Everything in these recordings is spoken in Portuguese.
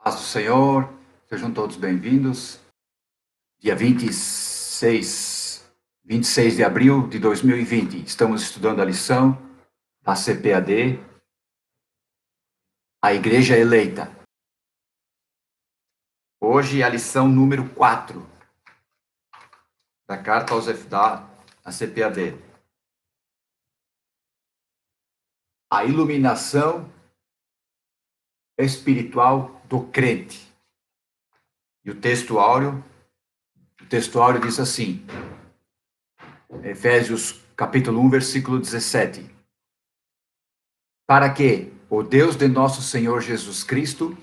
Paz do Senhor, sejam todos bem-vindos. Dia 26 de abril de 2020, estamos estudando a lição da CPAD, a Igreja Eleita. Hoje é a lição número 4 da carta aos da CPAD. A iluminação espiritual do crente. E o texto áureo diz assim, Efésios capítulo 1, versículo 17. Para que o Deus de nosso Senhor Jesus Cristo,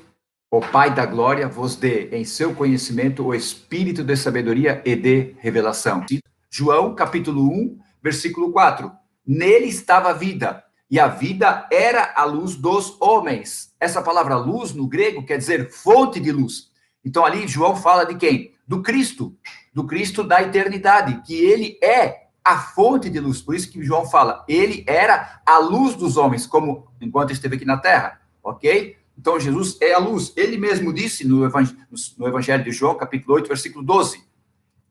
o Pai da glória, vos dê em seu conhecimento o espírito de sabedoria e de revelação. João capítulo 1, versículo 4. Nele estava a vida, e a vida era a luz dos homens. Essa palavra luz, no grego, quer dizer fonte de luz. Então, ali, João fala de quem? Do Cristo da eternidade, que ele é a fonte de luz. Por isso que João fala, ele era a luz dos homens, como enquanto esteve aqui na terra, ok? Então, Jesus é a luz. Ele mesmo disse no Evangelho de João, capítulo 8, versículo 12,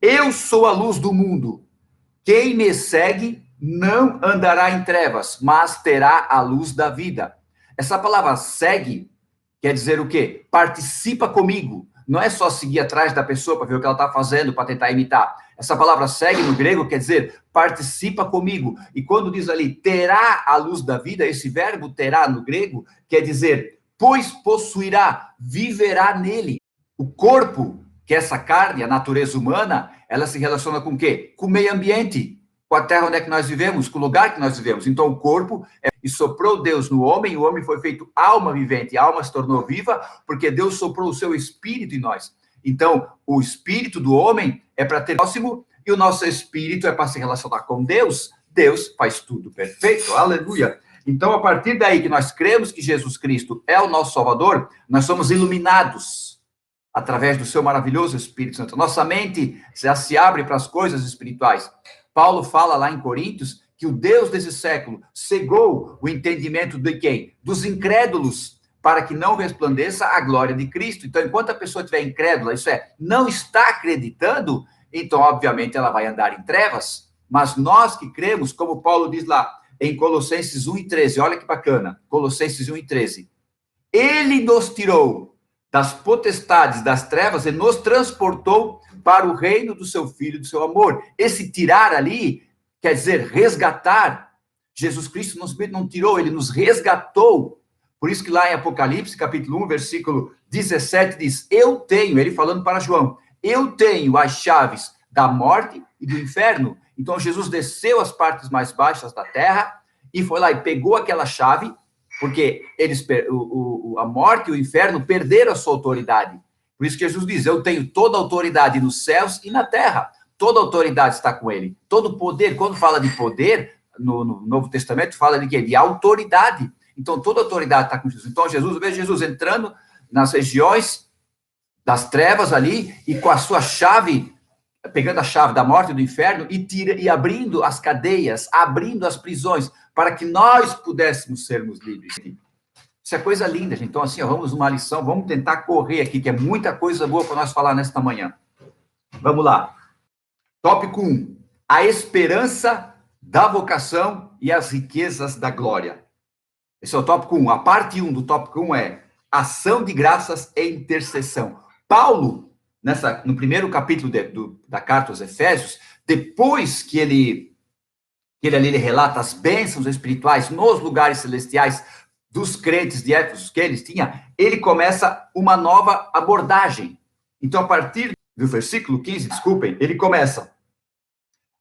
eu sou a luz do mundo. Quem me segue não andará em trevas, mas terá a luz da vida. Essa palavra segue quer dizer o quê? Participa comigo. Não é só seguir atrás da pessoa para ver o que ela está fazendo, para tentar imitar. Essa palavra segue no grego quer dizer participa comigo. E quando diz ali terá a luz da vida, esse verbo terá no grego quer dizer pois possuirá, viverá nele. O corpo, que é essa carne, a natureza humana, ela se relaciona com o quê? Com o meio ambiente, com a terra onde é que nós vivemos, com o lugar que nós vivemos. Então, o corpo, e soprou Deus no homem, o homem foi feito alma vivente, a alma se tornou viva, porque Deus soprou o seu espírito em nós. Então, o espírito do homem é para ter próximo, e o nosso espírito é para se relacionar com Deus. Deus faz tudo perfeito, aleluia. Então, a partir daí que nós cremos que Jesus Cristo é o nosso Salvador, nós somos iluminados através do seu maravilhoso Espírito Santo. Nossa mente já se abre para as coisas espirituais. Paulo fala lá em Coríntios que o Deus desse século cegou o entendimento de quem? Dos incrédulos, para que não resplandeça a glória de Cristo. Então, enquanto a pessoa estiver incrédula, isso é, não está acreditando, então, obviamente, ela vai andar em trevas. Mas nós que cremos, como Paulo diz lá em Colossenses 1:13, olha que bacana, Colossenses 1:13, ele nos tirou das potestades das trevas e nos transportou para o reino do seu Filho, do seu amor. Esse tirar ali quer dizer resgatar. Jesus Cristo não tirou, ele nos resgatou. Por isso que lá em Apocalipse, capítulo 1, versículo 17, diz, eu tenho, ele falando para João, eu tenho as chaves da morte e do inferno. Então, Jesus desceu às partes mais baixas da terra e foi lá e pegou aquela chave, porque a morte e o inferno perderam a sua autoridade. Por isso que Jesus diz, eu tenho toda a autoridade nos céus e na terra. Toda a autoridade está com ele. Todo poder, quando fala de poder, no Novo Testamento, fala de quê? De autoridade. Então, toda a autoridade está com Jesus. Então, veja Jesus entrando nas regiões das trevas ali e com a sua chave, pegando a chave da morte e do inferno e abrindo as cadeias, abrindo as prisões, para que nós pudéssemos sermos livres. Isso é coisa linda, gente. Então, assim, vamos uma lição, vamos tentar correr aqui, que é muita coisa boa para nós falar nesta manhã. Vamos lá. Tópico 1. A esperança da vocação e as riquezas da glória. Esse é o tópico 1. A parte 1 do tópico 1 é ação de graças e intercessão. Paulo, no primeiro capítulo da carta aos Efésios, depois que ele relata as bênçãos espirituais nos lugares celestiais dos crentes de Éfeso que eles tinham, ele começa uma nova abordagem. Então, a partir do versículo 15, ele começa,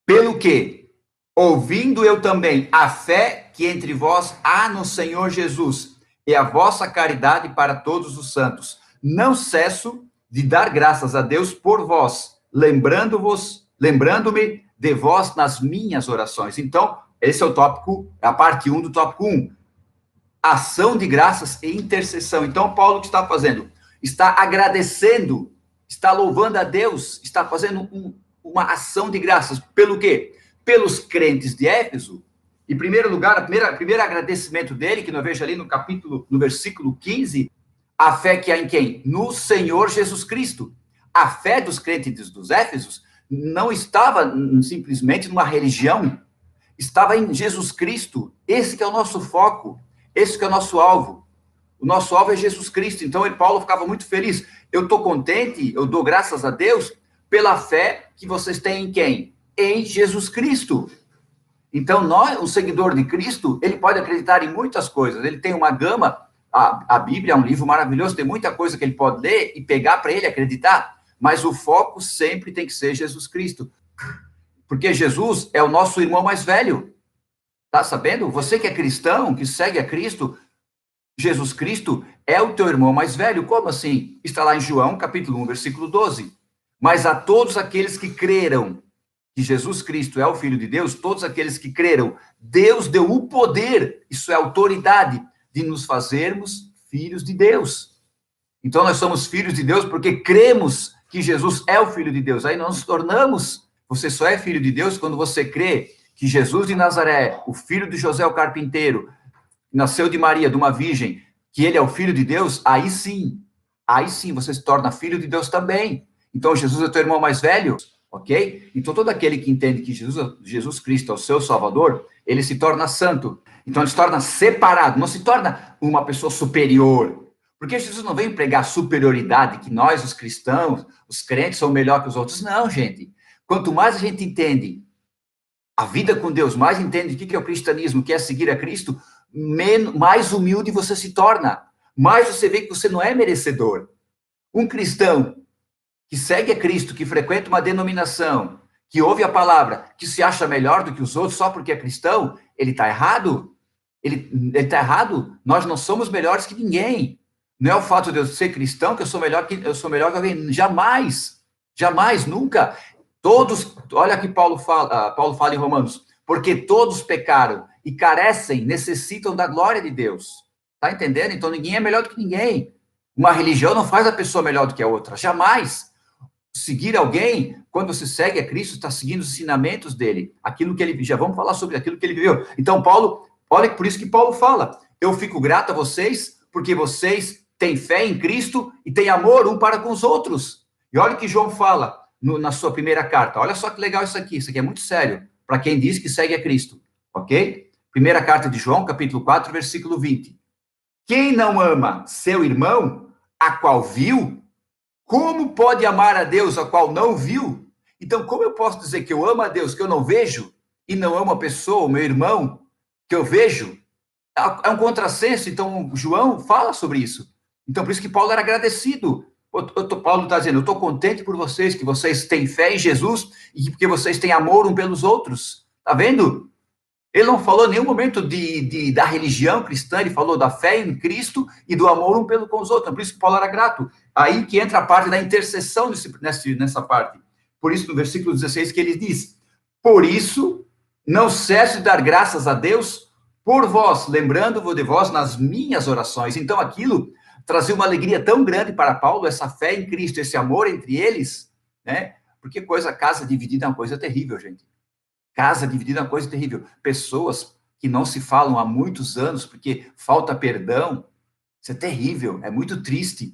pelo que, ouvindo eu também a fé que entre vós há no Senhor Jesus e a vossa caridade para todos os santos, não cesso de dar graças a Deus por vós, lembrando-me de vós nas minhas orações. Então, esse é o tópico, a parte 1 do tópico 1. Ação de graças e intercessão. Então, Paulo o que está fazendo? Está agradecendo, está louvando a Deus, está fazendo uma ação de graças. Pelo quê? Pelos crentes de Éfeso. Em primeiro lugar, o primeiro agradecimento dele, que nós vemos ali no versículo 15, A fé que há em quem? No Senhor Jesus Cristo. A fé dos crentes dos Éfesos não estava simplesmente numa religião, estava em Jesus Cristo. Esse que é o nosso foco, esse que é o nosso alvo. O nosso alvo é Jesus Cristo. Então, Paulo ficava muito feliz. Eu estou contente, eu dou graças a Deus pela fé que vocês têm em quem? Em Jesus Cristo. Então, o seguidor de Cristo, ele pode acreditar em muitas coisas. Ele tem uma gama, a Bíblia é um livro maravilhoso, tem muita coisa que ele pode ler e pegar para ele acreditar, mas o foco sempre tem que ser Jesus Cristo. Porque Jesus é o nosso irmão mais velho. Tá sabendo? Você que é cristão, que segue a Cristo, Jesus Cristo é o teu irmão mais velho. Como assim? Está lá em João, capítulo 1, versículo 12. Mas a todos aqueles que creram que Jesus Cristo é o Filho de Deus, todos aqueles que creram, Deus deu o poder, isso é autoridade, de nos fazermos filhos de Deus. Então, nós somos filhos de Deus porque cremos que Jesus é o Filho de Deus. Aí nós nos tornamos, você só é filho de Deus quando você crê que Jesus de Nazaré, o filho de José o carpinteiro, nasceu de Maria, de uma virgem, que ele é o Filho de Deus, aí sim você se torna filho de Deus também. Então, Jesus é teu irmão mais velho, ok? Então, todo aquele que entende que Jesus Cristo é o seu Salvador, ele se torna santo. Então, ele se torna separado, não se torna uma pessoa superior. Porque Jesus não veio pregar superioridade, que nós, os cristãos, os crentes, são melhor que os outros. Não, gente. Quanto mais a gente entende a vida com Deus, mais entende o que é o cristianismo, que é seguir a Cristo, mais humilde você se torna. Mais você vê que você não é merecedor. Um cristão que segue a Cristo, que frequenta uma denominação, que ouve a palavra, que se acha melhor do que os outros só porque é cristão, ele está errado. Ele está errado. Nós não somos melhores que ninguém. Não é o fato de eu ser cristão que eu sou melhor que alguém. Jamais. Jamais, nunca. Todos, olha que Paulo fala em Romanos, porque todos pecaram e carecem, necessitam da glória de Deus. Tá entendendo? Então ninguém é melhor do que ninguém. Uma religião não faz a pessoa melhor do que a outra. Jamais. Seguir alguém, quando você segue a Cristo, está seguindo os ensinamentos dele, aquilo que ele, já vamos falar sobre aquilo que ele viveu. Então, Paulo, olha, por isso que Paulo fala, eu fico grato a vocês, porque vocês têm fé em Cristo e têm amor um para com os outros. E olha o que João fala na sua primeira carta, olha só que legal isso aqui é muito sério, para quem diz que segue a Cristo, ok? Primeira carta de João, capítulo 4, versículo 20. Quem não ama seu irmão, a qual viu, como pode amar a Deus a qual não viu? Então, como eu posso dizer que eu amo a Deus que eu não vejo e não amo a pessoa, o meu irmão, que eu vejo? É um contrassenso. Então, João fala sobre isso. Então, por isso que Paulo era agradecido. Paulo está dizendo, eu estou contente por vocês, que vocês têm fé em Jesus e porque vocês têm amor um pelos outros. Está vendo? Ele não falou em nenhum momento da religião cristã, ele falou da fé em Cristo e do amor um pelo com os outros. Por isso que Paulo era grato. Aí que entra a parte da intercessão nessa parte. Por isso, no versículo 16, que ele diz, por isso, não cesse de dar graças a Deus por vós, lembrando-vos de vós nas minhas orações. Então, aquilo trazia uma alegria tão grande para Paulo, essa fé em Cristo, esse amor entre eles, né? Porque casa dividida é uma coisa terrível, gente. Casa dividida é uma coisa terrível. Pessoas que não se falam há muitos anos porque falta perdão, isso é terrível, é muito triste.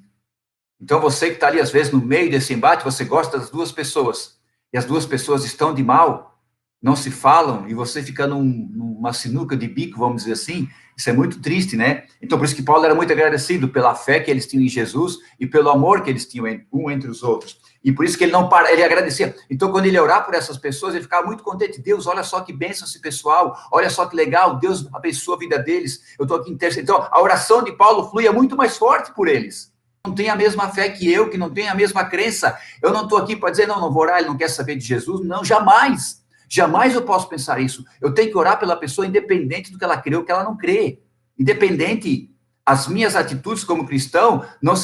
Então, você que está ali, às vezes, no meio desse embate, você gosta das duas pessoas, e as duas pessoas estão de mal, não se falam, e você fica numa sinuca de bico, vamos dizer assim, isso é muito triste, né? Então, por isso que Paulo era muito agradecido pela fé que eles tinham em Jesus e pelo amor que eles tinham um entre os outros. E por isso que ele agradecia. Então, quando ele ia orar por essas pessoas, ele ficava muito contente. Deus, olha só que bênção esse pessoal, olha só que legal, Deus abençoa a vida deles, eu estou aqui intercedendo. Então, a oração de Paulo fluía muito mais forte por eles. Não tem a mesma fé que eu, que não tem a mesma crença. Eu não estou aqui para dizer, não vou orar, ele não quer saber de Jesus. Não, jamais. Jamais eu posso pensar isso. Eu tenho que orar pela pessoa independente do que ela crê ou que ela não crê. Independente, as minhas atitudes como cristão não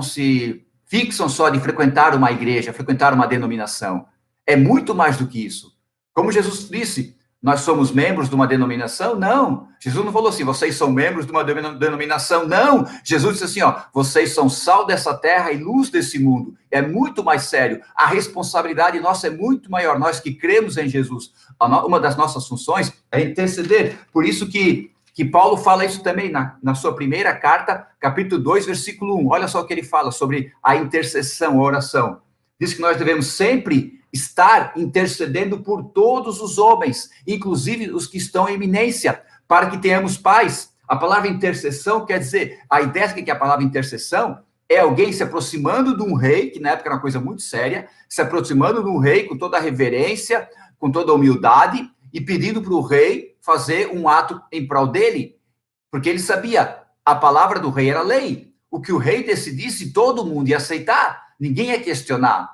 se fixam só de frequentar uma igreja, frequentar uma denominação. É muito mais do que isso. Como Jesus disse, nós somos membros de uma denominação? Não. Jesus não falou assim, vocês são membros de uma denominação. Não. Jesus disse assim, ó, vocês são sal dessa terra e luz desse mundo. É muito mais sério. A responsabilidade nossa é muito maior. Nós que cremos em Jesus, uma das nossas funções é interceder. Por isso que que Paulo fala isso também na sua primeira carta, capítulo 2, versículo 1. Olha só o que ele fala sobre a intercessão, a oração. Diz que nós devemos sempre estar intercedendo por todos os homens, inclusive os que estão em eminência, para que tenhamos paz. A palavra intercessão quer dizer, a ideia que a palavra intercessão é alguém se aproximando de um rei, que na época era uma coisa muito séria, se aproximando de um rei com toda a reverência, com toda a humildade, e pedindo para o rei fazer um ato em prol dele, porque ele sabia, a palavra do rei era lei. O que o rei decidisse, todo mundo ia aceitar, ninguém ia questionar.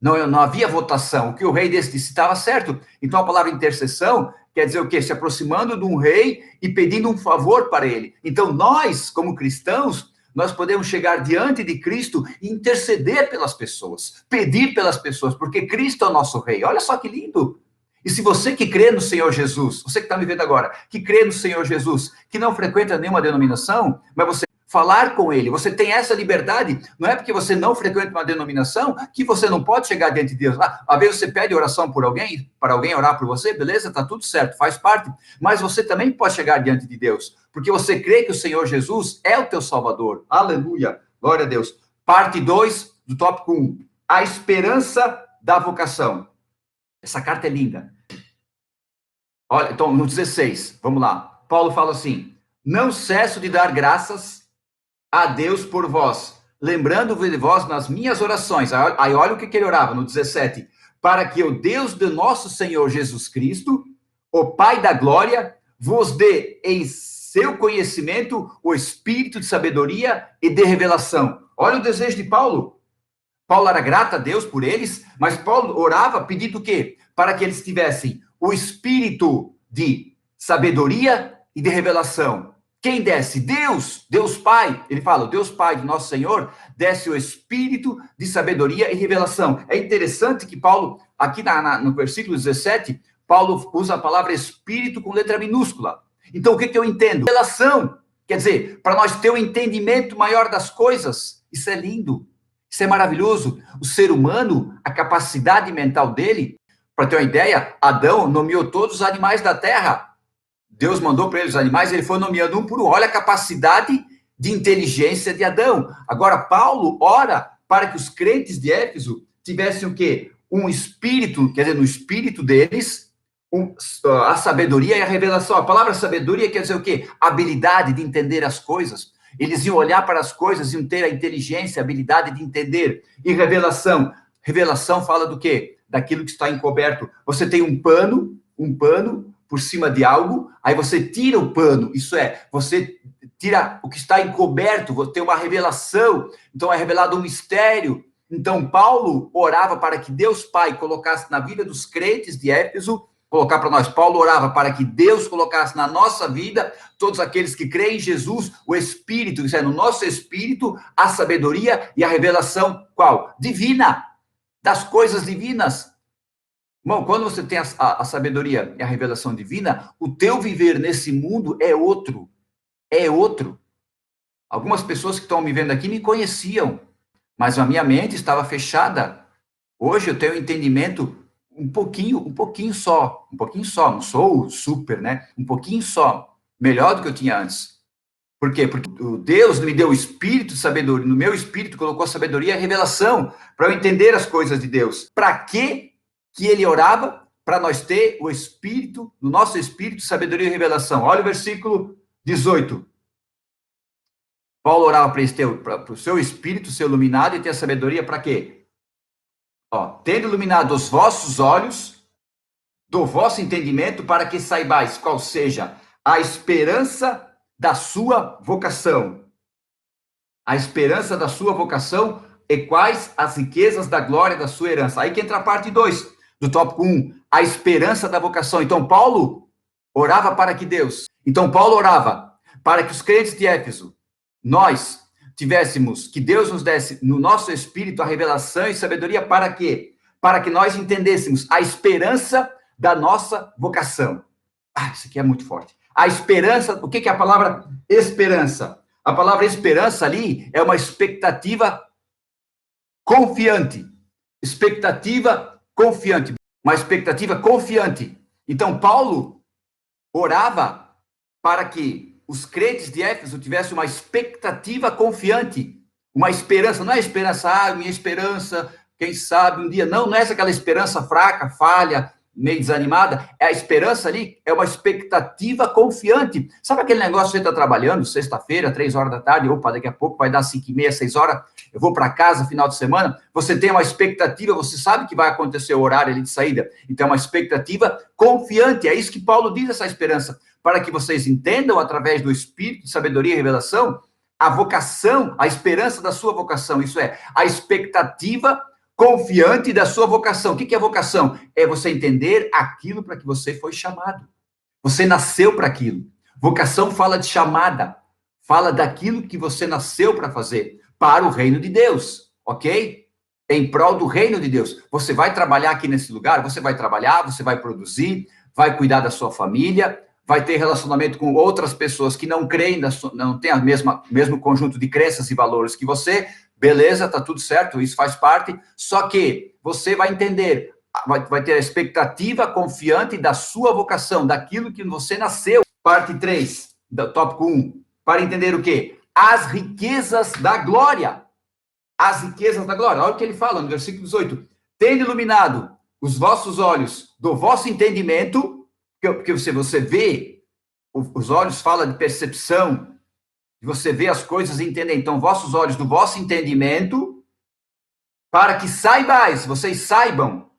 Não havia votação, o que o rei decidisse estava certo. Então a palavra intercessão quer dizer o quê? Se aproximando de um rei e pedindo um favor para ele. Então nós, como cristãos, nós podemos chegar diante de Cristo e interceder pelas pessoas, pedir pelas pessoas, porque Cristo é o nosso rei. Olha só que lindo! E se você que crê no Senhor Jesus, você que está me vendo agora, que crê no Senhor Jesus, que não frequenta nenhuma denominação, mas você falar com ele, você tem essa liberdade, não é porque você não frequenta uma denominação que você não pode chegar diante de Deus. Às vezes você pede oração por alguém, para alguém orar por você, beleza, está tudo certo, faz parte, mas você também pode chegar diante de Deus, porque você crê que o Senhor Jesus é o teu Salvador. Aleluia, glória a Deus. Parte 2 do tópico 1, a esperança da vocação. Essa carta é linda. Olha, então, no 16, vamos lá. Paulo fala assim: não cesso de dar graças a Deus por vós, lembrando-vos de vós nas minhas orações. Aí olha o que ele orava no 17. Para que o Deus do nosso Senhor Jesus Cristo, o Pai da glória, vos dê em seu conhecimento o espírito de sabedoria e de revelação. Olha o desejo de Paulo. Paulo era grato a Deus por eles, mas Paulo orava pedindo o quê? Para que eles tivessem o espírito de sabedoria e de revelação. Quem desce? Deus, Deus Pai. Ele fala, o Deus Pai do nosso Senhor desce o espírito de sabedoria e revelação. É interessante que Paulo, aqui no versículo 17, Paulo usa a palavra espírito com letra minúscula. Então, o que eu entendo? Revelação. Quer dizer, para nós ter um entendimento maior das coisas. Isso é lindo. Isso é maravilhoso. O ser humano, a capacidade mental dele, para ter uma ideia, Adão nomeou todos os animais da terra. Deus mandou para ele os animais, ele foi nomeando um por um. Olha a capacidade de inteligência de Adão. Agora, Paulo ora para que os crentes de Éfeso tivessem o quê? Um espírito, quer dizer, no espírito deles, a sabedoria e a revelação. A palavra sabedoria quer dizer o quê? A habilidade de entender as coisas. Eles iam olhar para as coisas, iam ter a inteligência, a habilidade de entender. E revelação. Revelação fala do quê? Daquilo que está encoberto. Você tem um pano por cima de algo, aí você tira o pano. Isso é, você tira o que está encoberto, você tem uma revelação. Então é revelado um mistério. Então Paulo orava para que Deus Pai colocasse na vida dos crentes de Éfeso, colocar para nós, Paulo orava para que Deus colocasse na nossa vida, todos aqueles que creem em Jesus, o Espírito, isso é, no nosso Espírito, a sabedoria e a revelação, qual? Divina, das coisas divinas. Irmão, quando você tem a sabedoria e a revelação divina, o teu viver nesse mundo é outro, é outro. Algumas pessoas que estão me vendo aqui me conheciam, mas a minha mente estava fechada. Hoje eu tenho um entendimento um pouquinho só, não sou super, né? Um pouquinho só, melhor do que eu tinha antes. Por quê? Porque Deus me deu o espírito de sabedoria, no meu espírito colocou a sabedoria e a revelação, para eu entender as coisas de Deus. Para que ele orava? Para nós ter o espírito, no nosso espírito, sabedoria e revelação. Olha o versículo 18. Paulo orava para o seu espírito ser iluminado e ter a sabedoria para quê? Tendo iluminado os vossos olhos, do vosso entendimento, para que saibais qual seja a esperança da sua vocação. A esperança da sua vocação e quais as riquezas da glória da sua herança. Aí que entra a parte 2 do tópico 1, a esperança da vocação. Então, Paulo orava para que Deus... Então, Paulo orava para que os crentes de Éfeso, nós tivéssemos, que Deus nos desse no nosso espírito a revelação e sabedoria para quê? Para que nós entendêssemos a esperança da nossa vocação. Isso aqui é muito forte. A esperança, o que é a palavra esperança? A palavra esperança ali é uma expectativa confiante. Expectativa confiante. Uma expectativa confiante. Então, Paulo orava para que os crentes de Éfeso tivessem uma expectativa confiante, uma esperança, não é esperança, minha esperança, quem sabe um dia, não é aquela esperança fraca, falha, meio desanimada, é a esperança ali, é uma expectativa confiante. Sabe aquele negócio que você está trabalhando, sexta-feira, 3 horas da tarde, opa, daqui a pouco vai dar 5h30, 6 horas, eu vou para casa final de semana, você tem uma expectativa, você sabe que vai acontecer o horário ali de saída, então é uma expectativa confiante, é isso que Paulo diz, essa esperança, para que vocês entendam, através do Espírito de sabedoria e revelação, a vocação, a esperança da sua vocação, isso é, a expectativa confiante da sua vocação. O que é vocação? É você entender aquilo para que você foi chamado. Você nasceu para aquilo. Vocação fala de chamada, fala daquilo que você nasceu para fazer, para o reino de Deus, ok? Em prol do reino de Deus. Você vai trabalhar aqui nesse lugar, você vai trabalhar, você vai produzir, vai cuidar da sua família, vai ter relacionamento com outras pessoas que não creem, não têm mesmo conjunto de crenças e valores que você, beleza, tá tudo certo, isso faz parte, só que você vai entender, vai ter a expectativa confiante da sua vocação, daquilo que você nasceu. Parte 3, do tópico 1, para entender o quê? As riquezas da glória. As riquezas da glória. Olha o que ele fala no versículo 18. Tendo iluminado os vossos olhos do vosso entendimento, porque você vê, os olhos falam de percepção, você vê as coisas e entender. Então, vossos olhos do vosso entendimento, para que saibais, vocês saibam,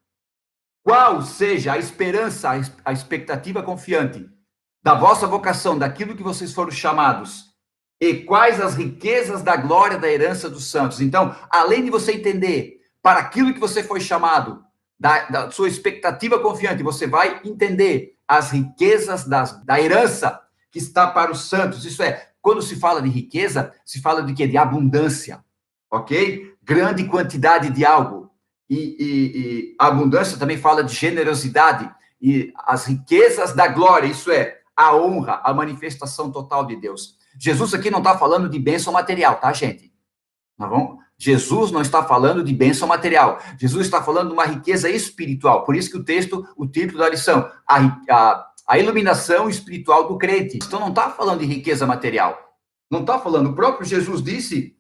qual seja a esperança, a expectativa confiante da vossa vocação, daquilo que vocês foram chamados, e quais as riquezas da glória da herança dos santos. Então, além de você entender para aquilo que você foi chamado, da sua expectativa confiante, você vai entender as riquezas da herança que está para os santos. Isso é, quando se fala de riqueza, se fala de quê? De abundância, ok? Grande quantidade de algo. E a abundância também fala de generosidade. E as riquezas da glória, isso é, a honra, a manifestação total de Deus. Jesus aqui não está falando de bênção material, tá, gente? Tá bom? Jesus não está falando de bênção material. Jesus está falando de uma riqueza espiritual. Por isso que o título da lição, a iluminação espiritual do crente. Então não está falando de riqueza material. Não está falando. O próprio Jesus disse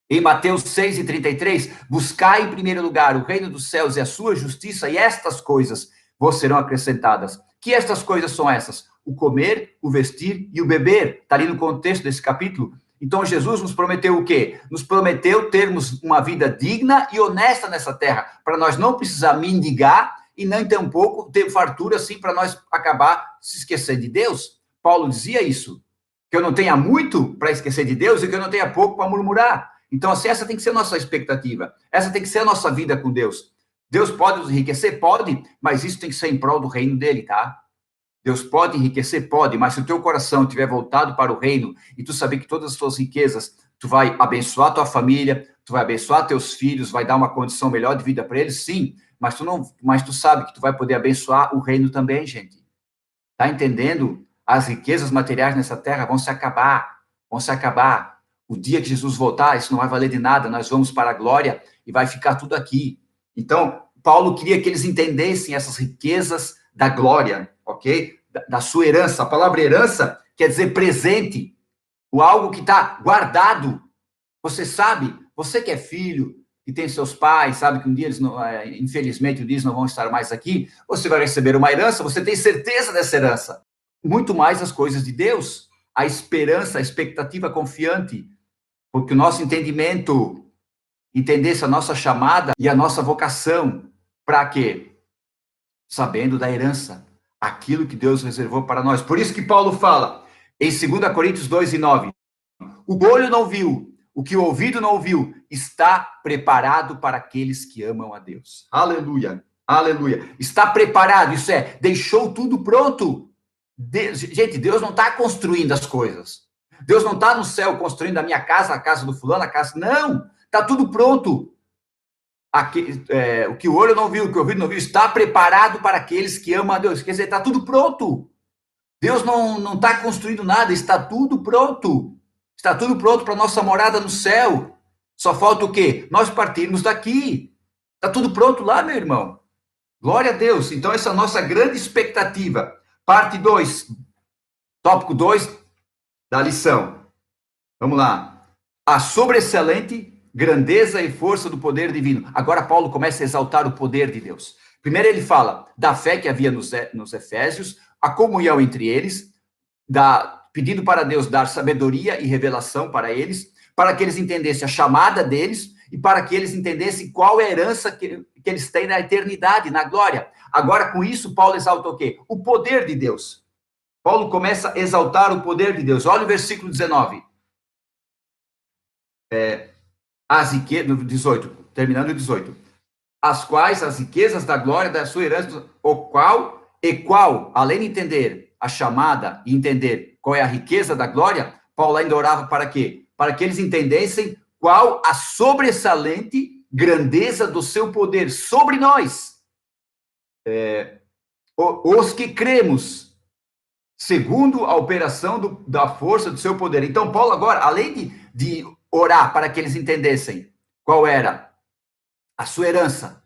em Mateus 6:33, buscai em primeiro lugar o reino dos céus e a sua justiça, e estas coisas vos serão acrescentadas. Que estas coisas são essas? O comer, o vestir e o beber. Está ali no contexto desse capítulo. Então, Jesus nos prometeu o quê? Nos prometeu termos uma vida digna e honesta nessa terra, para nós não precisar mendigar e nem tampouco ter fartura, assim, para nós acabar se esquecendo de Deus. Paulo dizia isso, que eu não tenha muito para esquecer de Deus e que eu não tenha pouco para murmurar. Então, assim, essa tem que ser a nossa expectativa. Essa tem que ser a nossa vida com Deus. Deus pode nos enriquecer? Pode, mas isso tem que ser em prol do reino dele, tá? Deus pode enriquecer? Pode, mas se o teu coração estiver voltado para o reino e tu saber que todas as tuas riquezas, tu vai abençoar tua família, tu vai abençoar teus filhos, vai dar uma condição melhor de vida para eles, sim, mas tu sabe que tu vai poder abençoar o reino também, gente. Tá entendendo? As riquezas materiais nessa terra vão se acabar, vão se acabar. O dia que Jesus voltar, isso não vai valer de nada, nós vamos para a glória e vai ficar tudo aqui. Então, Paulo queria que eles entendessem essas riquezas da glória, ok? Da sua herança. A palavra herança quer dizer presente, o algo que está guardado. Você sabe, você que é filho, que tem seus pais, sabe que um dia eles, não, infelizmente, um dia eles não vão estar mais aqui, você vai receber uma herança, você tem certeza dessa herança. Muito mais as coisas de Deus, a esperança, a expectativa confiante, porque o nosso entendimento entendesse a nossa chamada e a nossa vocação. Para quê? Sabendo da herança, aquilo que Deus reservou para nós. Por isso que Paulo fala, em 2 Coríntios 2:9, o olho não viu, o que o ouvido não ouviu, está preparado para aqueles que amam a Deus. Aleluia, aleluia. Está preparado, isso é, deixou tudo pronto. Gente, Deus não está construindo as coisas. Deus não está no céu construindo a minha casa, a casa do fulano, a casa... Não, está tudo pronto. O que o olho não viu, o que o ouvido não viu, está preparado para aqueles que amam a Deus. Quer dizer, está tudo pronto. Deus não está construindo nada, está tudo pronto. Está tudo pronto para a nossa morada no céu. Só falta o quê? Nós partirmos daqui. Está tudo pronto lá, meu irmão. Glória a Deus. Então, essa é a nossa grande expectativa. Parte 2. Tópico 2 da lição. Vamos lá. A sobreexcelente grandeza e força do poder divino. Agora Paulo começa a exaltar o poder de Deus. Primeiro ele fala da fé que havia nos Efésios, a comunhão entre eles, pedindo para Deus dar sabedoria e revelação para eles, para que eles entendessem a chamada deles e para que eles entendessem qual é a herança que eles têm na eternidade, na glória. Agora, com isso, Paulo exalta o quê? O poder de Deus. Paulo começa a exaltar o poder de Deus. Olha o versículo 19. As riquezas, 18, terminando o 18. As quais as riquezas da glória da sua herança, qual, além de entender a chamada e entender qual é a riqueza da glória, Paulo ainda orava para quê? Para que eles entendessem qual a sobressalente grandeza do seu poder sobre nós. Os que cremos, segundo a operação da força do seu poder. Então, Paulo agora, além de orar para que eles entendessem qual era a sua herança,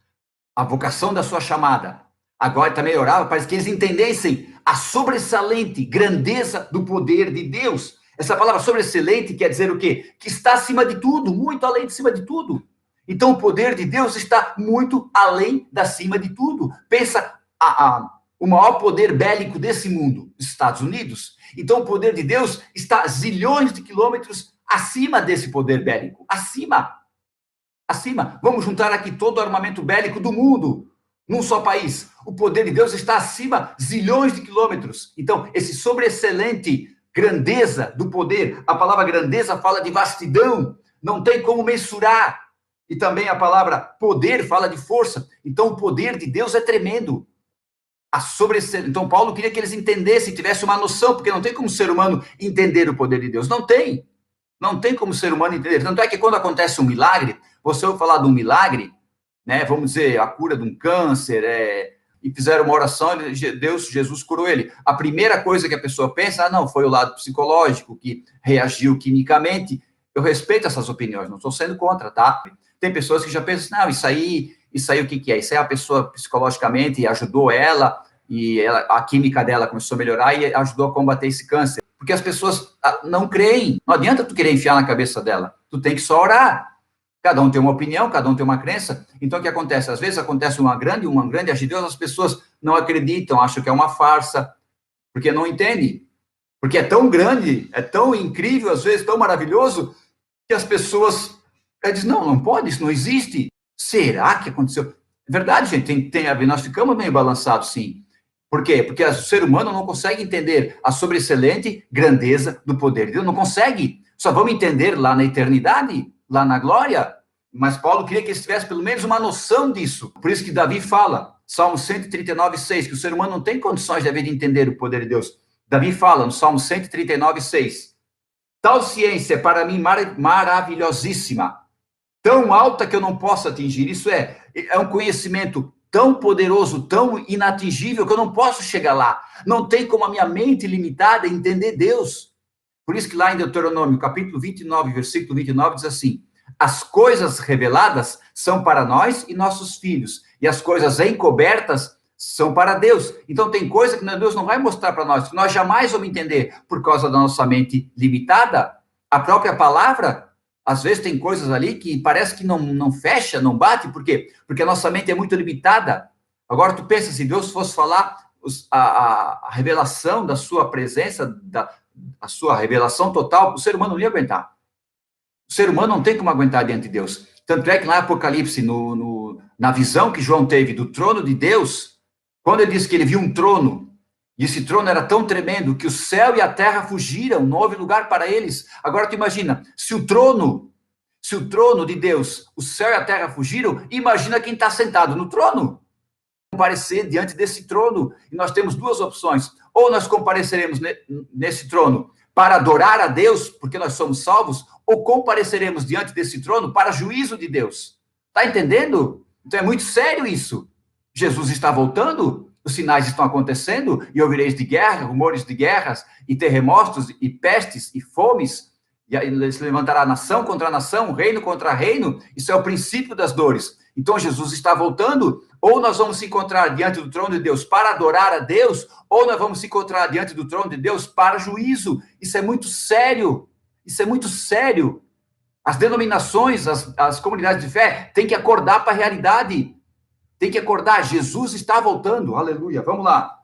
a vocação da sua chamada, agora também orava para que eles entendessem a sobressalente grandeza do poder de Deus. Essa palavra sobressalente quer dizer o quê? Que está acima de tudo, muito além de cima de tudo. Então, o poder de Deus está muito além da cima de tudo. Pensa o maior poder bélico desse mundo, os Estados Unidos. Então, o poder de Deus está zilhões de quilômetros acima desse poder bélico. Acima. Vamos juntar aqui todo o armamento bélico do mundo, num só país. O poder de Deus está acima zilhões de quilômetros. Então, esse sobreexcelente grandeza do poder, a palavra grandeza fala de vastidão, não tem como mensurar. E também a palavra poder fala de força. Então, o poder de Deus é tremendo. Então, Paulo queria que eles entendessem, tivessem uma noção, porque não tem como o ser humano entender o poder de Deus. Não tem. Não tem como o ser humano entender. Tanto é que quando acontece um milagre, você ouve falar de um milagre, né? Vamos dizer, a cura de um câncer, e fizeram uma oração, Jesus curou ele. A primeira coisa que a pessoa pensa, não, foi o lado psicológico que reagiu quimicamente. Eu respeito essas opiniões, não estou sendo contra, tá? Tem pessoas que já pensam, não, isso aí o que é? Isso é a pessoa psicologicamente ajudou ela, e a química dela começou a melhorar e ajudou a combater esse câncer. Porque as pessoas não creem. Não adianta tu querer enfiar na cabeça dela. Tu tem que só orar. Cada um tem uma opinião, cada um tem uma crença. Então, o que acontece? Às vezes acontece uma grande agir de Deus, as pessoas não acreditam, acham que é uma farsa, porque não entendem. Porque é tão grande, é tão incrível, às vezes, tão maravilhoso, que as pessoas dizem, não pode, isso não existe. Será que aconteceu? É verdade, gente, tem a ver, nós ficamos meio balançados, sim. Por quê? Porque o ser humano não consegue entender a sobreexcelente grandeza do poder de Deus, não consegue. Só vamos entender lá na eternidade, lá na glória. Mas Paulo queria que eles tivessem pelo menos uma noção disso. Por isso que Davi fala, Salmo 139, 6, que o ser humano não tem condições de entender o poder de Deus. Davi fala no Salmo 139, 6, tal ciência é para mim maravilhosíssima, tão alta que eu não posso atingir. Isso é um conhecimento tão poderoso, tão inatingível, que eu não posso chegar lá. Não tem como a minha mente limitada entender Deus. Por isso que lá em Deuteronômio, capítulo 29, versículo 29, diz assim, as coisas reveladas são para nós e nossos filhos, e as coisas encobertas são para Deus. Então, tem coisa que Deus não vai mostrar para nós, que nós jamais vamos entender, por causa da nossa mente limitada. A própria palavra, às vezes tem coisas ali que parece que não fecha, não bate, por quê? Porque a nossa mente é muito limitada. Agora, tu pensa, se Deus fosse falar a revelação da sua presença, a sua revelação total, o ser humano não ia aguentar. O ser humano não tem como aguentar diante de Deus. Tanto é que lá em Apocalipse, na visão que João teve do trono de Deus, quando ele disse que ele viu um trono, e esse trono era tão tremendo que o céu e a terra fugiram, não houve lugar para eles. Agora tu imagina, se o trono de Deus, o céu e a terra fugiram, imagina quem está sentado no trono. Comparecer diante desse trono, e nós temos duas opções. Ou nós compareceremos nesse trono para adorar a Deus, porque nós somos salvos, ou compareceremos diante desse trono para juízo de Deus. Está entendendo? Então é muito sério isso. Jesus está voltando, os sinais estão acontecendo, e ouvireis de guerra, rumores de guerras, e terremotos, e pestes, e fomes, E aí se levantará nação contra nação, reino contra reino. Isso é o princípio das dores. Então Jesus está voltando, ou nós vamos se encontrar diante do trono de Deus para adorar a Deus, ou nós vamos se encontrar diante do trono de Deus para juízo. Isso é muito sério. Isso é muito sério. As denominações, as comunidades de fé têm que acordar para a realidade. Tem que acordar. Jesus está voltando. Aleluia. Vamos lá.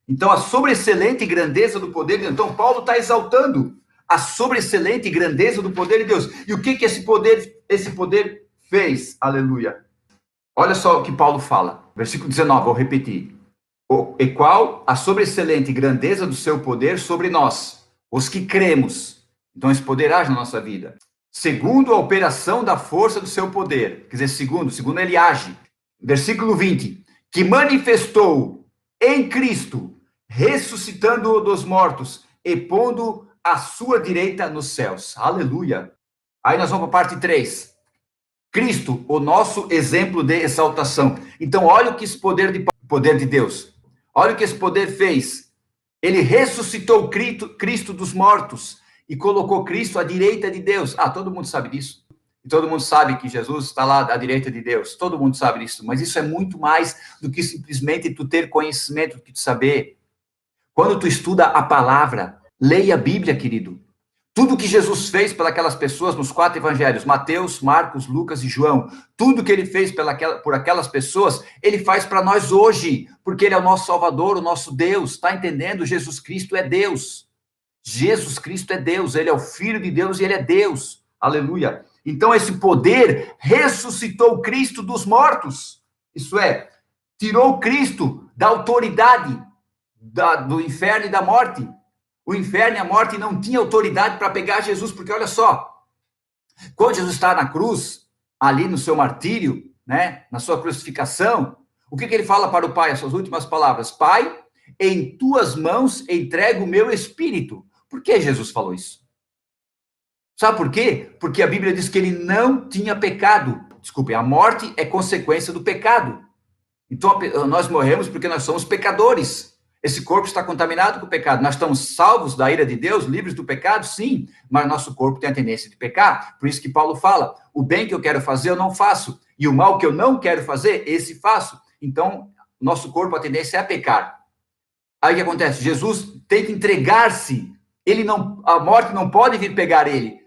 Então, a sobreexcelente grandeza do poder de Deus. Então, Paulo está exaltando a sobreexcelente grandeza do poder de Deus. E o que esse poder fez? Aleluia. Olha só o que Paulo fala. Versículo 19, vou repetir. E qual a sobreexcelente grandeza do seu poder sobre nós, os que cremos. Então, esse poder age na nossa vida. Segundo a operação da força do seu poder. Quer dizer, segundo ele age. Versículo 20. Que manifestou em Cristo, ressuscitando-o dos mortos e pondo à sua direita nos céus. Aleluia. Aí nós vamos para a parte 3. Cristo, o nosso exemplo de exaltação. Então, olha o que esse poder de Deus. Olha o que esse poder fez. Ele ressuscitou Cristo dos mortos e colocou Cristo à direita de Deus. Ah, todo mundo sabe disso. E todo mundo sabe que Jesus está lá à direita de Deus. Todo mundo sabe disso. Mas isso é muito mais do que simplesmente tu ter conhecimento, do que tu saber. Quando tu estuda a palavra, leia a Bíblia, querido. Tudo que Jesus fez pelas pessoas nos 4 evangelhos, Mateus, Marcos, Lucas e João, tudo que ele fez por aquelas pessoas, ele faz para nós hoje, porque ele é o nosso Salvador, o nosso Deus, está entendendo? Jesus Cristo é Deus. Jesus Cristo é Deus, ele é o Filho de Deus e ele é Deus. Aleluia. Então esse poder ressuscitou Cristo dos mortos. Isso é, tirou Cristo da autoridade do inferno e da morte. O inferno e a morte não tinham autoridade para pegar Jesus, porque olha só, quando Jesus está na cruz, ali no seu martírio, né, na sua crucificação, o que ele fala para o Pai, as suas últimas palavras? Pai, em tuas mãos entrego o meu espírito. Por que Jesus falou isso? Sabe por quê? Porque a Bíblia diz que ele não tinha pecado. Desculpe, a morte é consequência do pecado. Então, nós morremos porque nós somos pecadores. Esse corpo está contaminado com o pecado. Nós estamos salvos da ira de Deus, livres do pecado, sim, mas nosso corpo tem a tendência de pecar. Por isso que Paulo fala, o bem que eu quero fazer eu não faço, e o mal que eu não quero fazer, esse faço. Então, nosso corpo, a tendência é a pecar. Aí o que acontece? Jesus tem que entregar-se. A morte não pode vir pegar ele,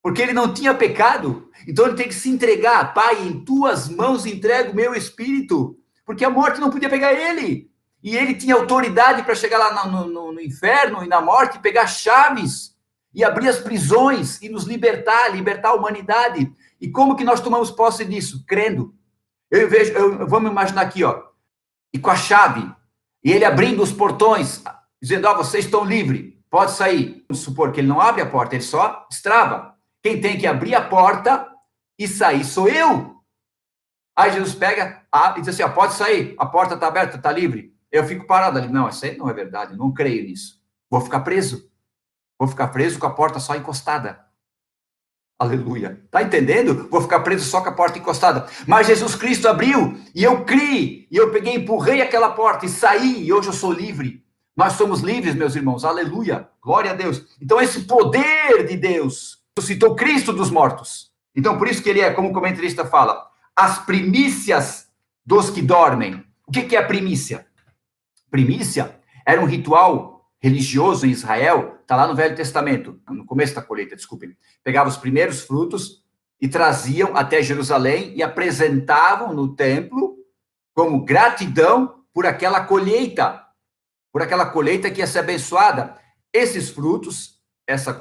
porque ele não tinha pecado. Então, ele tem que se entregar. Pai, em tuas mãos entrego o meu espírito, porque a morte não podia pegar ele. E ele tinha autoridade para chegar lá no inferno e na morte, pegar chaves e abrir as prisões e nos libertar a humanidade. E como que nós tomamos posse disso? Crendo. Vamos imaginar aqui, ó, e com a chave, e ele abrindo os portões, dizendo, vocês estão livres, pode sair. Vamos supor que ele não abre a porta, ele só destrava. Quem tem que abrir a porta e sair sou eu. Aí Jesus pega e diz assim, pode sair, a porta está aberta, está livre. Eu fico parado ali. Não, isso aí não é verdade. Não creio nisso. Vou ficar preso. Vou ficar preso com a porta só encostada. Aleluia. Tá entendendo? Vou ficar preso só com a porta encostada. Mas Jesus Cristo abriu e eu criei. E eu peguei, empurrei aquela porta e saí. E hoje eu sou livre. Nós somos livres, meus irmãos. Aleluia. Glória a Deus. Então esse poder de Deus ressuscitou Cristo dos mortos. Então por isso que ele é, como o comentarista fala, as primícias dos que dormem. O que é a primícia? Primícia era um ritual religioso em Israel, está lá no Velho Testamento, no começo da colheita, desculpem. Pegavam os primeiros frutos e traziam até Jerusalém e apresentavam no templo como gratidão por aquela colheita que ia ser abençoada. Esses frutos, essa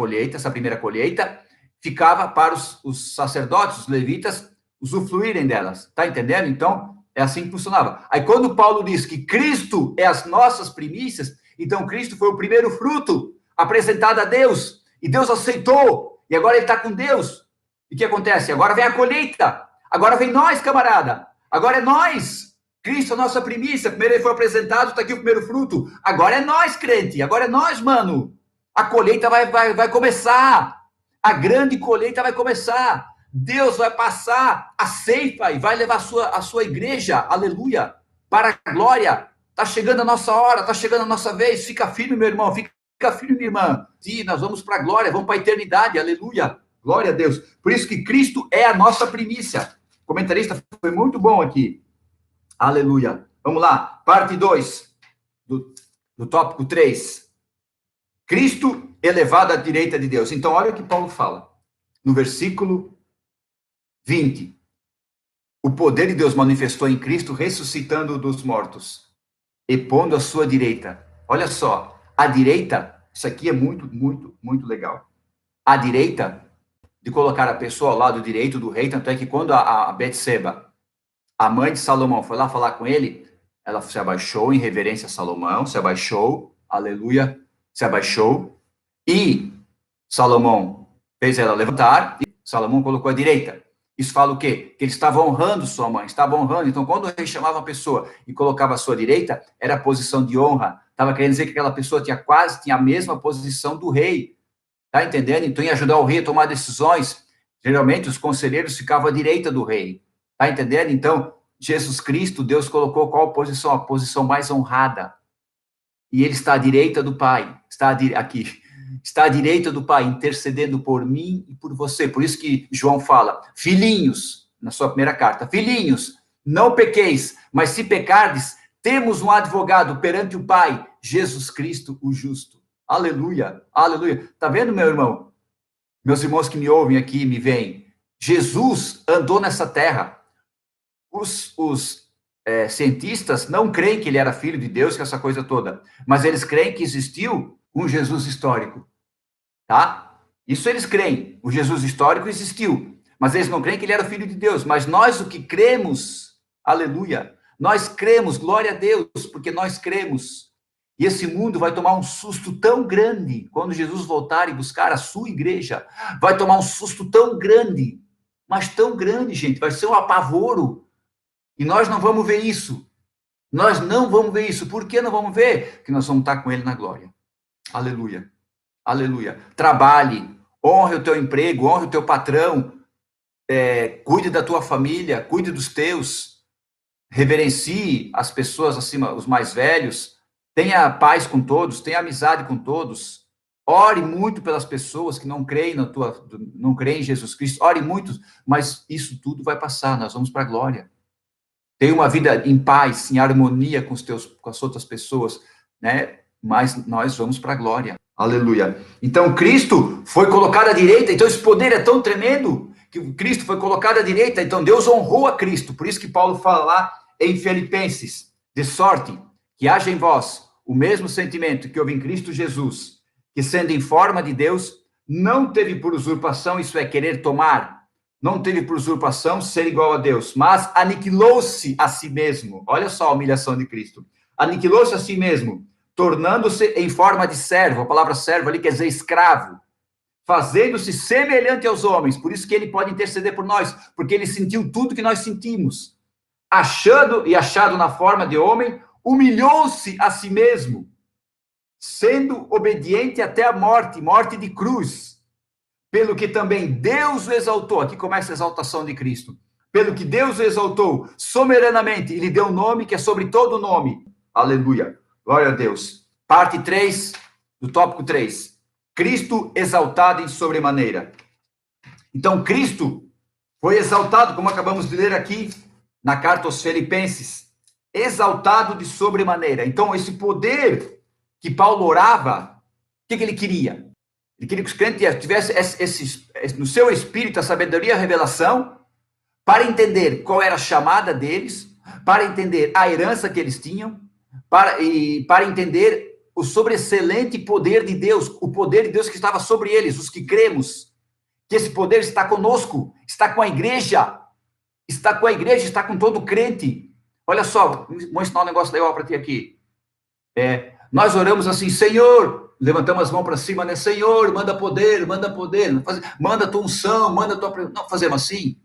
primeira colheita, ficava para os sacerdotes, os levitas, usufruírem delas. Está entendendo? Então, é assim que funcionava. Aí quando Paulo diz que Cristo é as nossas primícias, então Cristo foi o primeiro fruto apresentado a Deus, e Deus aceitou, e agora ele está com Deus. E o que acontece? Agora vem a colheita, agora vem nós, camarada, agora é nós. Cristo é a nossa primícia, primeiro ele foi apresentado, está aqui o primeiro fruto, agora é nós, crente, agora é nós, mano. A colheita vai começar, a grande colheita vai começar. Deus vai passar a ceifa e vai levar a sua igreja, aleluia, para a glória. Está chegando a nossa hora, está chegando a nossa vez. Fica firme, meu irmão, fica filho, minha irmã. Sim, nós vamos para a glória, vamos para a eternidade, aleluia. Glória a Deus. Por isso que Cristo é a nossa primícia. O comentarista foi muito bom aqui. Aleluia. Vamos lá, parte 2 do tópico 3. Cristo elevado à direita de Deus. Então, olha o que Paulo fala. No versículo 20. O poder de Deus manifestou em Cristo, ressuscitando dos mortos e pondo à sua direita. Olha só, a direita, isso aqui é muito, muito, muito legal. A direita, de colocar a pessoa ao lado direito do rei, tanto é que quando a Betseba, a mãe de Salomão, foi lá falar com ele, ela se abaixou em reverência a Salomão, se abaixou, aleluia, se abaixou, e Salomão fez ela levantar, e Salomão colocou a direita. Isso fala o quê? Que ele estava honrando sua mãe, estava honrando. Então, quando o rei chamava uma pessoa e colocava a sua direita, era a posição de honra. Estava querendo dizer que aquela pessoa tinha a mesma posição do rei. Tá entendendo? Então, ia ajudar o rei a tomar decisões. Geralmente, os conselheiros ficavam à direita do rei. Tá entendendo? Então, Jesus Cristo, Deus colocou qual posição? A posição mais honrada. E ele está à direita do Pai. Aqui. Está à direita do Pai, intercedendo por mim e por você. Por isso que João fala, filhinhos, na sua primeira carta, filhinhos, não pequeis, mas se pecardes, temos um advogado perante o Pai, Jesus Cristo, o justo. Aleluia, aleluia. Tá vendo, meu irmão? Meus irmãos que me ouvem aqui, me veem. Jesus andou nessa terra. Os cientistas não creem que ele era filho de Deus, que essa coisa toda, mas eles creem que existiu um Jesus histórico, tá? Isso eles creem, o Jesus histórico existiu, mas eles não creem que ele era filho de Deus, mas nós o que cremos, aleluia, nós cremos, glória a Deus, porque nós cremos, e esse mundo vai tomar um susto tão grande, quando Jesus voltar e buscar a sua igreja, vai tomar um susto tão grande, mas tão grande, gente, vai ser um apavoro, e nós não vamos ver isso, nós não vamos ver isso, por que não vamos ver? Porque nós vamos estar com ele na glória. Aleluia, aleluia. Trabalhe, honre o teu emprego, honre o teu patrão, cuide da tua família, cuide dos teus, reverencie as pessoas acima, os mais velhos, tenha paz com todos, tenha amizade com todos, ore muito pelas pessoas que não creem não creem em Jesus Cristo, ore muito, mas isso tudo vai passar, nós vamos para a glória. Tenha uma vida em paz, em harmonia com as outras pessoas, né? Mas nós vamos para a glória. Aleluia. Então, Cristo foi colocado à direita. Então, esse poder é tão tremendo que Cristo foi colocado à direita. Então, Deus honrou a Cristo. Por isso que Paulo fala lá em Filipenses, de sorte que haja em vós o mesmo sentimento que houve em Cristo Jesus, que sendo em forma de Deus, não teve por usurpação, isso é, querer tomar, não teve por usurpação ser igual a Deus, mas aniquilou-se a si mesmo. Olha só a humilhação de Cristo. Aniquilou-se a si mesmo, tornando-se em forma de servo, a palavra servo ali quer dizer escravo, fazendo-se semelhante aos homens, por isso que ele pode interceder por nós, porque ele sentiu tudo que nós sentimos, achado na forma de homem, humilhou-se a si mesmo, sendo obediente até a morte, morte de cruz, pelo que também Deus o exaltou, aqui começa a exaltação de Cristo, pelo que Deus o exaltou soberanamente, e lhe deu um nome que é sobre todo nome, aleluia. Glória a Deus. Parte 3, do tópico 3. Cristo exaltado em sobremaneira. Então, Cristo foi exaltado, como acabamos de ler aqui, na carta aos Filipenses. Exaltado de sobremaneira. Então, esse poder que Paulo orava, o que ele queria? Ele queria que os crentes tivessem no seu espírito a sabedoria e a revelação para entender qual era a chamada deles, para entender a herança que eles tinham, para entender o sobreexcelente poder de Deus, o poder de Deus que estava sobre eles, os que cremos, que esse poder está conosco, está com a igreja, está com todo crente. Olha só, vou ensinar um negócio legal para ti aqui. Nós oramos assim, Senhor, levantamos as mãos para cima, né? Senhor, manda poder, manda tua unção, manda tua... Não fazemos assim.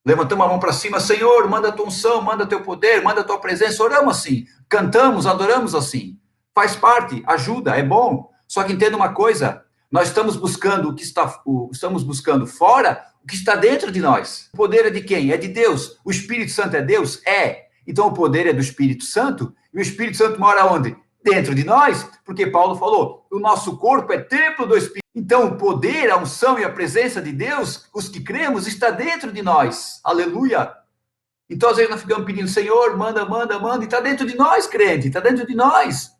Levantamos a mão para cima, Senhor, manda tua unção, manda teu poder, manda tua presença, oramos assim, cantamos, adoramos assim, faz parte, ajuda, é bom, só que entenda uma coisa, nós estamos buscando estamos buscando fora o que está dentro de nós. O poder é de quem? É de Deus. O Espírito Santo é Deus? É. Então o poder é do Espírito Santo, e o Espírito Santo mora onde? dentro de nós, porque Paulo falou, o nosso corpo é templo do Espírito. Então, o poder, a unção e a presença de Deus, os que cremos, está dentro de nós. Aleluia! Então, às vezes, nós ficamos pedindo, Senhor, manda, manda, manda, e está dentro de nós, crente, está dentro de nós.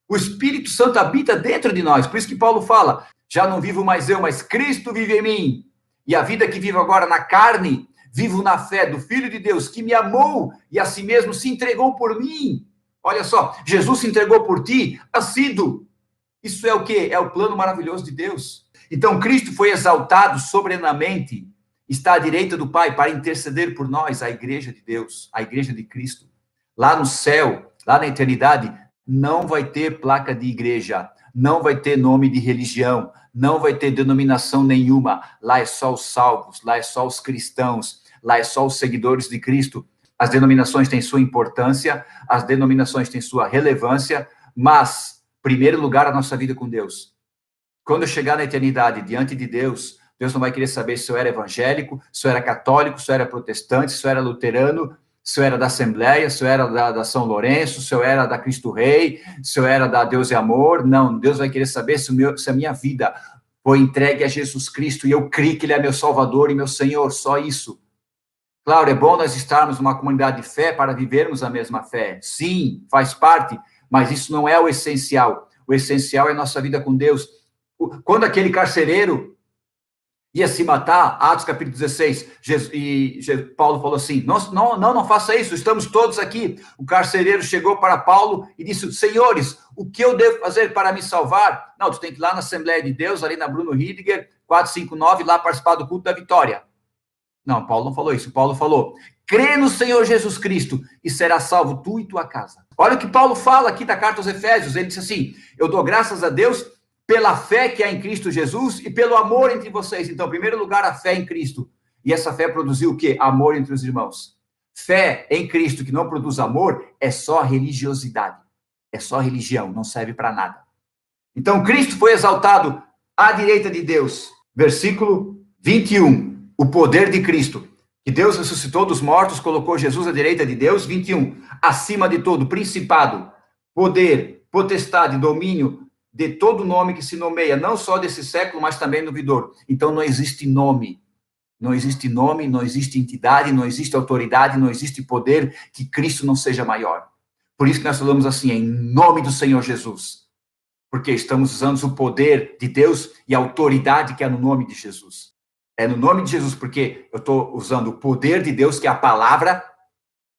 O Espírito Santo habita dentro de nós. Por isso que Paulo fala, já não vivo mais eu, mas Cristo vive em mim. E a vida que vivo agora na carne, vivo na fé do Filho de Deus, que me amou e a si mesmo se entregou por mim. Olha só, Jesus se entregou por ti, nascido. Isso é o quê? É o plano maravilhoso de Deus. Então, Cristo foi exaltado soberanamente, está à direita do Pai para interceder por nós, a igreja de Deus, a igreja de Cristo. Lá no céu, lá na eternidade, não vai ter placa de igreja, não vai ter nome de religião, não vai ter denominação nenhuma. Lá é só os salvos, lá é só os cristãos, lá é só os seguidores de Cristo. As denominações têm sua importância, as denominações têm sua relevância, mas, em primeiro lugar, a nossa vida com Deus. Quando eu chegar na eternidade diante de Deus, Deus não vai querer saber se eu era evangélico, se eu era católico, se eu era protestante, se eu era luterano, se eu era da Assembleia, se eu era da São Lourenço, se eu era da Cristo Rei, se eu era da Deus e Amor. Não, Deus vai querer saber se a minha vida foi entregue a Jesus Cristo e eu creio que Ele é meu Salvador e meu Senhor, só isso. Claro, é bom nós estarmos numa comunidade de fé para vivermos a mesma fé. Sim, faz parte, mas isso não é o essencial. O essencial é a nossa vida com Deus. Quando aquele carcereiro ia se matar, Atos capítulo 16, Paulo falou assim, não faça isso, estamos todos aqui. O carcereiro chegou para Paulo e disse, senhores, o que eu devo fazer para me salvar? Não, tu tem que ir lá na Assembleia de Deus, ali na Bruno Riediger, 459, lá participar do culto da vitória. Não, Paulo não falou isso. Paulo falou, crê no Senhor Jesus Cristo e será salvo tu e tua casa. Olha o que Paulo fala aqui da carta aos Efésios. Ele disse assim, eu dou graças a Deus pela fé que há em Cristo Jesus e pelo amor entre vocês. Então, em primeiro lugar, a fé em Cristo. E essa fé produziu o quê? Amor entre os irmãos. Fé em Cristo que não produz amor é só religiosidade. É só religião, não serve para nada. Então, Cristo foi exaltado à direita de Deus. Versículo 21. O poder de Cristo, que Deus ressuscitou dos mortos, colocou Jesus à direita de Deus, 21, acima de todo, principado, poder, potestade, domínio, de todo nome que se nomeia, não só desse século, mas também no vindouro. Então não existe nome, não existe entidade, não existe autoridade, não existe poder que Cristo não seja maior. Por isso que nós falamos assim, em nome do Senhor Jesus, porque estamos usando o poder de Deus e a autoridade que é no nome de Jesus. É no nome de Jesus, porque eu estou usando o poder de Deus, que é a palavra,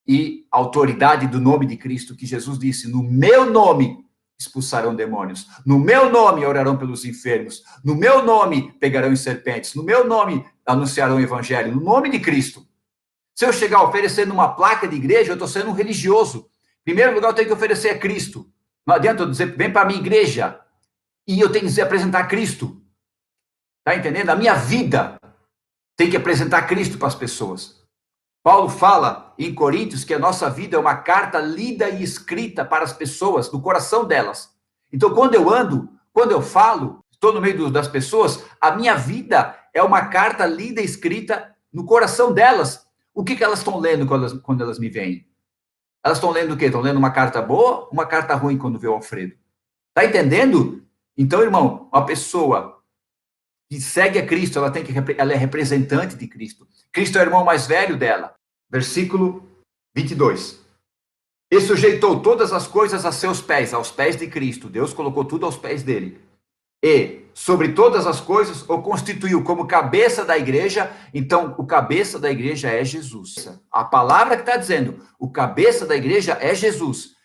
e a autoridade do nome de Cristo, que Jesus disse, no meu nome expulsarão demônios, no meu nome orarão pelos enfermos, no meu nome pegarão em serpentes, no meu nome anunciarão o evangelho, no nome de Cristo. Se eu chegar oferecendo uma placa de igreja, eu estou sendo um religioso. Em primeiro lugar, eu tenho que oferecer a Cristo. Não adianta eu dizer, vem para a minha igreja, e eu tenho que apresentar Cristo. Está entendendo? A minha vida tem que apresentar Cristo para as pessoas. Paulo fala em Coríntios que a nossa vida é uma carta lida e escrita para as pessoas, no coração delas. Então, quando eu ando, quando eu falo, estou no meio das pessoas, a minha vida é uma carta lida e escrita no coração delas. O que elas estão lendo quando elas me veem? Elas estão lendo o quê? Estão lendo uma carta boa, uma carta ruim quando vê o Alfredo? Está entendendo? Então, irmão, uma pessoa que segue a Cristo, ela é representante de Cristo. Cristo é o irmão mais velho dela. Versículo 22. E sujeitou todas as coisas a seus pés, aos pés de Cristo. Deus colocou tudo aos pés dele. E, sobre todas as coisas, o constituiu como cabeça da igreja. Então, o cabeça da igreja é Jesus. A palavra que está dizendo, o cabeça da igreja é Jesus.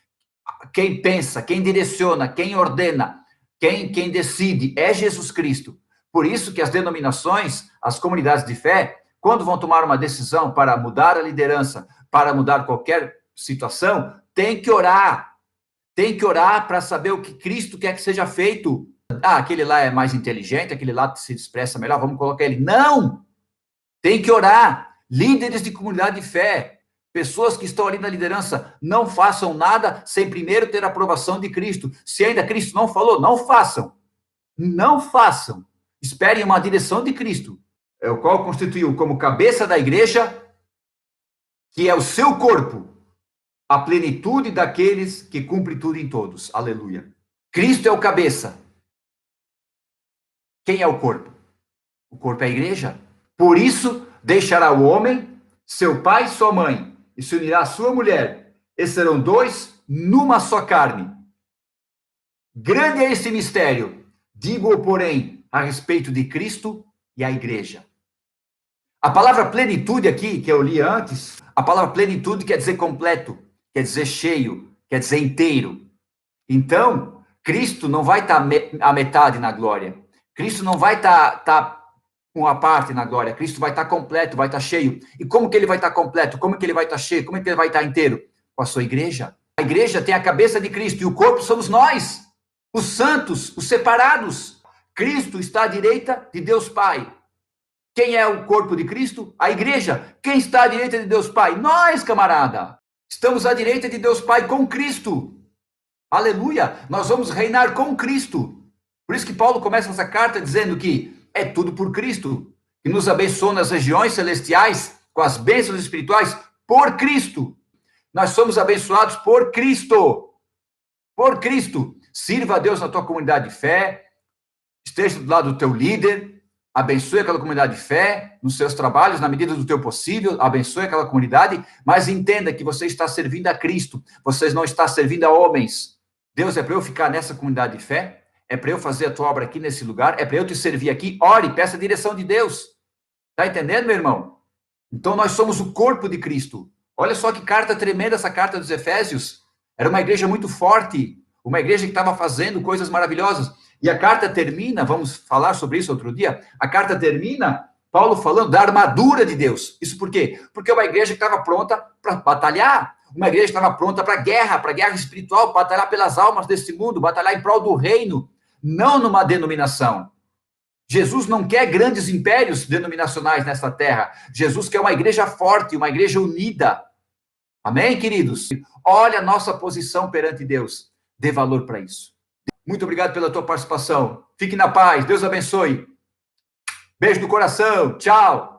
Quem pensa, quem direciona, quem ordena, quem decide é Jesus Cristo. Por isso que as denominações, as comunidades de fé, quando vão tomar uma decisão para mudar a liderança, para mudar qualquer situação, tem que orar. Tem que orar para saber o que Cristo quer que seja feito. Ah, aquele lá é mais inteligente, aquele lá se expressa melhor, vamos colocar ele. Não! Tem que orar. Líderes de comunidade de fé, pessoas que estão ali na liderança, não façam nada sem primeiro ter a aprovação de Cristo. Se ainda Cristo não falou, não façam. Não façam. Esperem uma direção de Cristo, o qual constituiu como cabeça da igreja, que é o seu corpo, a plenitude daqueles que cumpre tudo em todos. Aleluia. Cristo é o cabeça. Quem é o corpo? O corpo é a igreja. Por isso, deixará o homem, seu pai e sua mãe, e se unirá à sua mulher, e serão dois numa só carne. Grande é esse mistério. Digo-o, porém, a respeito de Cristo e a igreja. A palavra plenitude aqui, que eu li antes, a palavra plenitude quer dizer completo, quer dizer cheio, quer dizer inteiro. Então, Cristo não vai estar a metade na glória. Cristo não vai estar uma parte na glória. Cristo vai estar completo, vai estar cheio. E como que ele vai estar completo? Como que ele vai estar cheio? Como que ele vai estar inteiro? Com a sua igreja. A igreja tem a cabeça de Cristo e o corpo somos nós, os santos, os separados. Cristo está à direita de Deus Pai. Quem é o corpo de Cristo? A igreja. Quem está à direita de Deus Pai? Nós, camarada. Estamos à direita de Deus Pai com Cristo. Aleluia! Nós vamos reinar com Cristo. Por isso que Paulo começa essa carta dizendo que é tudo por Cristo, que nos abençoa nas regiões celestiais com as bênçãos espirituais por Cristo. Nós somos abençoados por Cristo. Por Cristo. Sirva a Deus na tua comunidade de fé. Esteja do lado do teu líder. Abençoe aquela comunidade de fé nos seus trabalhos, na medida do teu possível. Abençoe aquela comunidade. Mas entenda que você está servindo a Cristo. Você não está servindo a homens. Deus, é para eu ficar nessa comunidade de fé? É para eu fazer a tua obra aqui nesse lugar? É para eu te servir aqui? Ore, peça a direção de Deus. Está entendendo, meu irmão? Então, nós somos o corpo de Cristo. Olha só que carta tremenda essa carta dos Efésios. Era uma igreja muito forte, uma igreja que estava fazendo coisas maravilhosas. E a carta termina, vamos falar sobre isso outro dia, a carta termina, Paulo falando da armadura de Deus. Isso por quê? Porque é uma igreja que estava pronta para batalhar, uma igreja que estava pronta para guerra espiritual, batalhar pelas almas desse mundo, batalhar em prol do reino, não numa denominação. Jesus não quer grandes impérios denominacionais nessa terra. Jesus quer uma igreja forte, uma igreja unida. Amém, queridos? Olha a nossa posição perante Deus. Dê valor para isso. Muito obrigado pela tua participação. Fique na paz. Deus abençoe. Beijo no coração. Tchau.